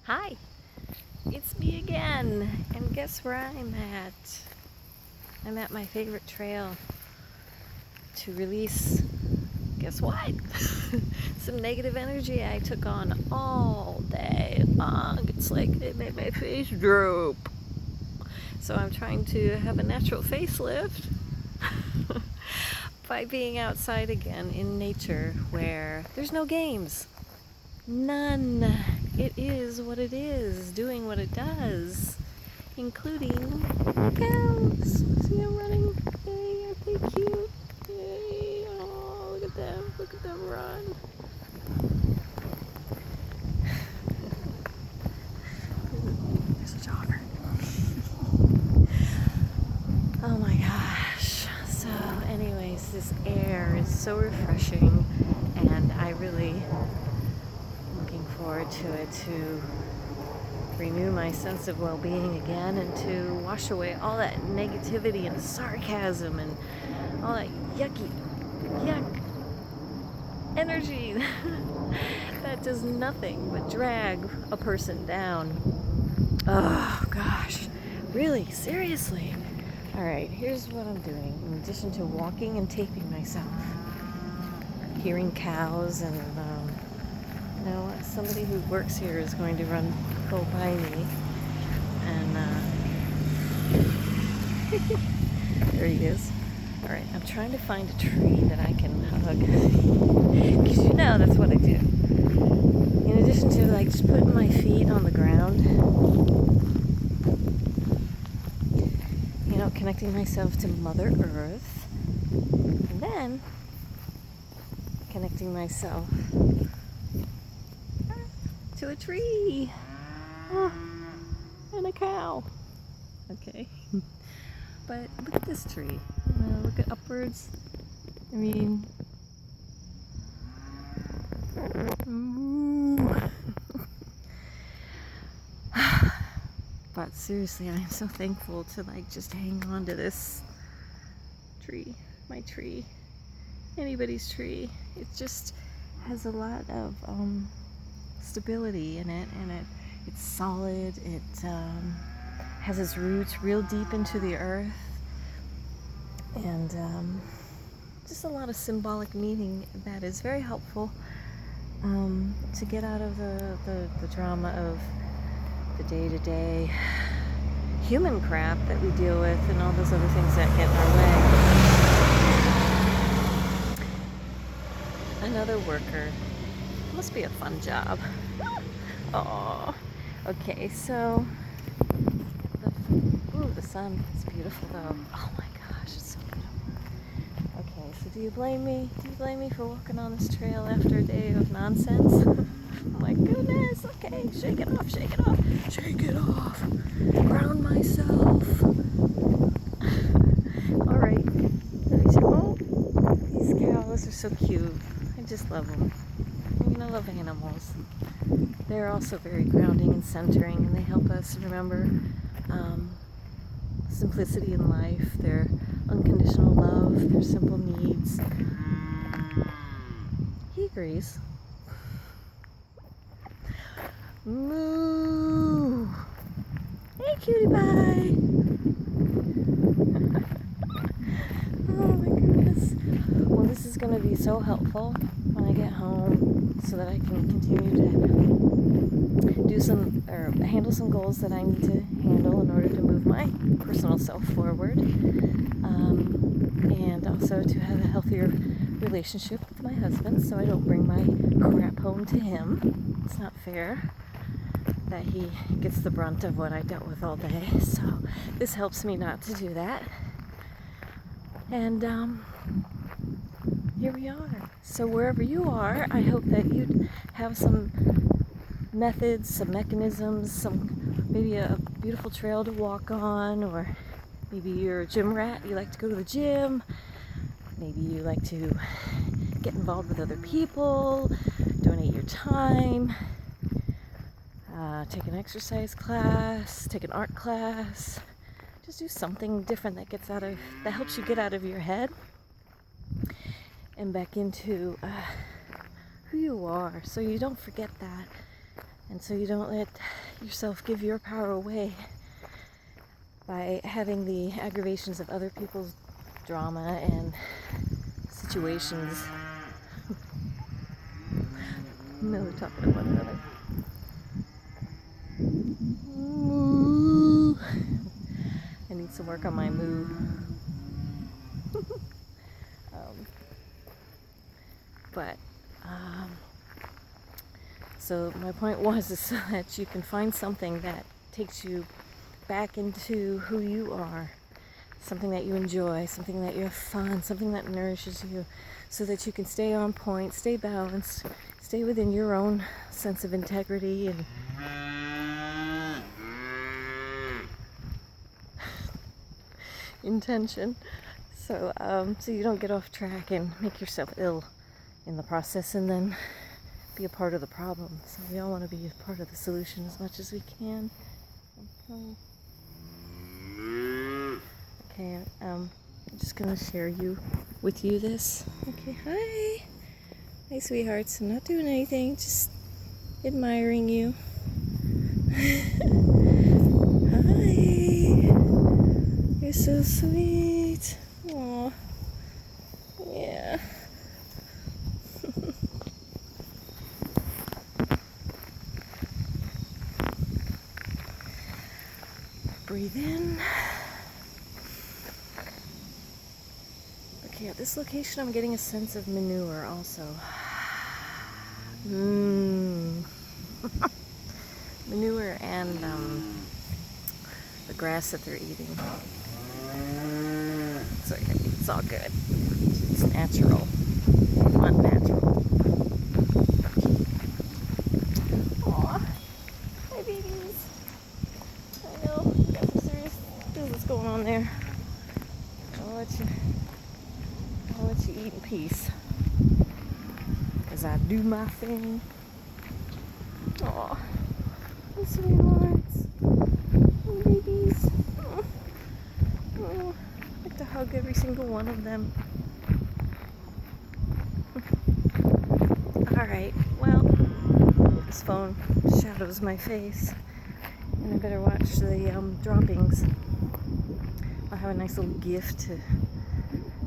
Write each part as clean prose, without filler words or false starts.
Hi, it's me again, and guess where I'm at? I'm at my favorite trail to release, guess what? Some negative energy I took on all day long. It's like it made my face droop. So I'm trying to have a natural facelift by being outside again in nature where there's no games. None. It is what it is, doing what it does, including cows. See them running? Hey, aren't they cute? Hey, oh, look at them. Look at them run. There's a jogger. Oh my gosh. So, anyways, this air is so refreshing, and I really looking forward to it to renew my sense of well-being again and to wash away all that negativity and sarcasm and all that yuck energy that does nothing but drag a person down. Oh gosh, really, seriously. All right, here's what I'm doing. In addition to walking and taping myself, hearing cows and somebody who works here is going to go by me, and there he is. All right, I'm trying to find a tree that I can hug, because that's what I do. In addition to just putting my feet on the ground, connecting myself to Mother Earth, and then connecting myself to a tree. Oh, and a cow. Okay. But look at this tree. Look at upwards. I mean, but seriously, I'm so thankful to just hang on to this tree, my tree, anybody's tree. It just has a lot of stability in it, and it's solid. It has its roots real deep into the earth, and just a lot of symbolic meaning that is very helpful to get out of the drama of the day-to-day human crap that we deal with and all those other things that get in our way. Another worker. Must be a fun job. Oh, okay, so the sun is beautiful though. Oh my gosh, it's so beautiful. Okay, so do you blame me? Do you blame me for walking on this trail after a day of nonsense? Oh my goodness, okay, shake it off, shake it off, shake it off. Ground myself. Alright, these cows are so cute. I just love them. I love animals. They're also very grounding and centering, and they help us remember simplicity in life, their unconditional love, their simple needs. He agrees. Moo! Hey, cutie pie! Oh my goodness. Well, this is going to be so helpful when I get home so that I can continue to handle some goals that I need to handle in order to move my personal self forward, and also to have a healthier relationship with my husband so I don't bring my crap home to him. It's not fair that he gets the brunt of what I dealt with all day, so this helps me not to do that. And here we are. So wherever you are, I hope that you have some methods, some mechanisms, maybe a beautiful trail to walk on, or maybe you're a gym rat, you like to go to the gym, maybe you like to get involved with other people, donate your time, take an exercise class, take an art class, just do something different that helps you get out of your head and back into who you are, so you don't forget that. And so you don't let yourself give your power away by having the aggravations of other people's drama and situations. No, they're talking to one another. Moo. I need some work on my moo. But so my point was is so that you can find something that takes you back into who you are, something that you enjoy, something that you're fun, something that nourishes you, so that you can stay on point, stay balanced, stay within your own sense of integrity and intention. So you don't get off track and make yourself ill in the process and then be a part of the problem. So we all want to be a part of the solution as much as we can. Okay, I'm just gonna share with you this. Okay, hi. Hi, sweethearts. I'm not doing anything, just admiring you. Hi. You're so sweet. Aw. Yeah. Breathe in. Okay, at this location I'm getting a sense of manure also. Manure and the grass that they're eating. It's okay, it's all good. It's natural. Not natural. Aw, hi babies. I know, you got some serious business going on there. I'll let you eat in peace. As I do my thing. Aw, my sweethearts. Oh, babies. Oh. Oh. I like to hug every single one of them. Alright, well, this phone shadows my face. And I better watch the droppings. I'll have a nice little gift to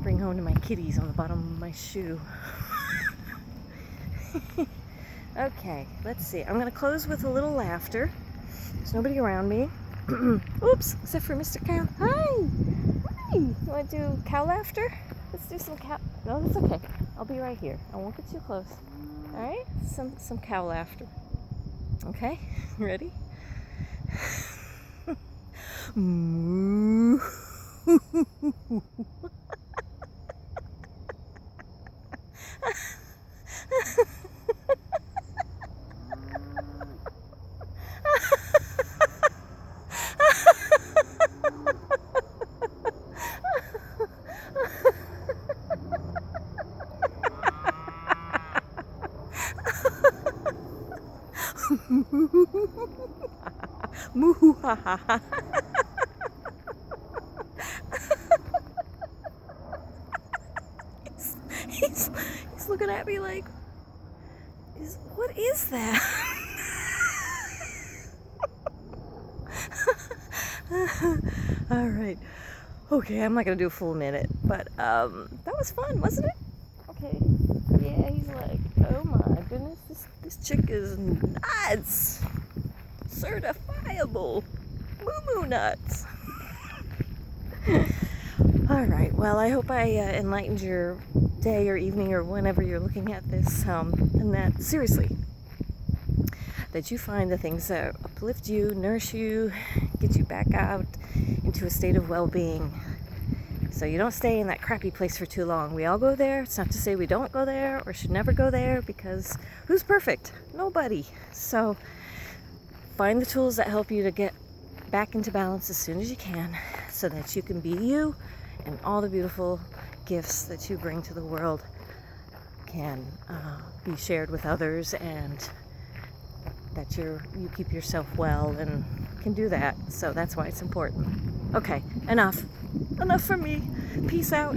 bring home to my kitties on the bottom of my shoe. Okay, let's see. I'm going to close with a little laughter. There's nobody around me. Oops, except for Mr. Cow. Hi! Hi! You want to do cow laughter? Let's do some cow... No, that's okay. I'll be right here. I won't get too close. Alright? Some cow laughter. Okay? Ready? Moo. Moo ha ha ha. He's looking at me like, what is that? All right. Okay, I'm not gonna do a full minute, but that was fun, wasn't it? Okay. Yeah, he's like, oh my goodness, this chick is nuts. Certifiable. Moo-moo nuts. All right, well, I hope I enlightened your day or evening or whenever you're looking at this, and that, seriously, that you find the things that uplift you, nourish you, get you back out into a state of well-being. So you don't stay in that crappy place for too long. We all go there. It's not to say we don't go there or should never go there, because who's perfect? Nobody. So find the tools that help you to get back into balance as soon as you can, so that you can be you, and all the beautiful gifts that you bring to the world can be shared with others, and that you keep yourself well and can do that. So that's why it's important. Okay, enough for me. Peace out.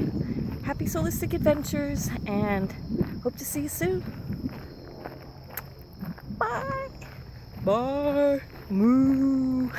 Happy Solistic Adventures, and hope to see you soon. Bye. Bye. Moo.